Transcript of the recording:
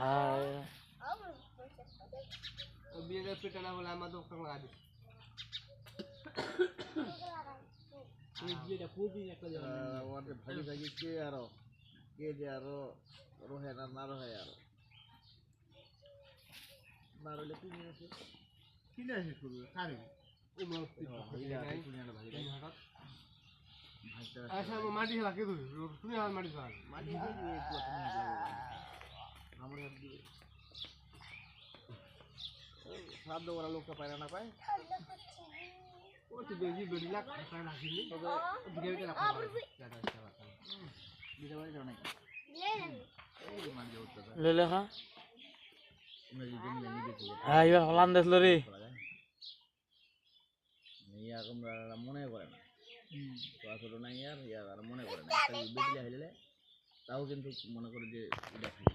আর বিয়ের পেটে না বলে আমাদের লাগা দিস এই বিয়েটা প্রতিদিন একটা আমাদের ভাগি ভাগি কে আরো কে যে আরো রহে না রহে আরো না রইলে তুমি আছে কিনে আসিস করবে কারে আচ্ছা মাটি খেলা কে ধরি তুমি আর মাটি খেলা মাটি আমার সাধ্য করা লোকটা পায় না পায় ও তো বেজি বেড়ি লাখ খায় না কিনি তবে দিকে দিকে রাখা দাদা খেলা দিতে পারি না এই মানে হচ্ছে লেলে খা আমরা যদি মেনি দেখি হ্যাঁ এবার হলান দেখলো রে ইয়া তোমরা মনে করে না তো আসলে না ইয়ার আর মনে করে না বেটলে হইলে তাও কিন্তু মনে করে যে এটা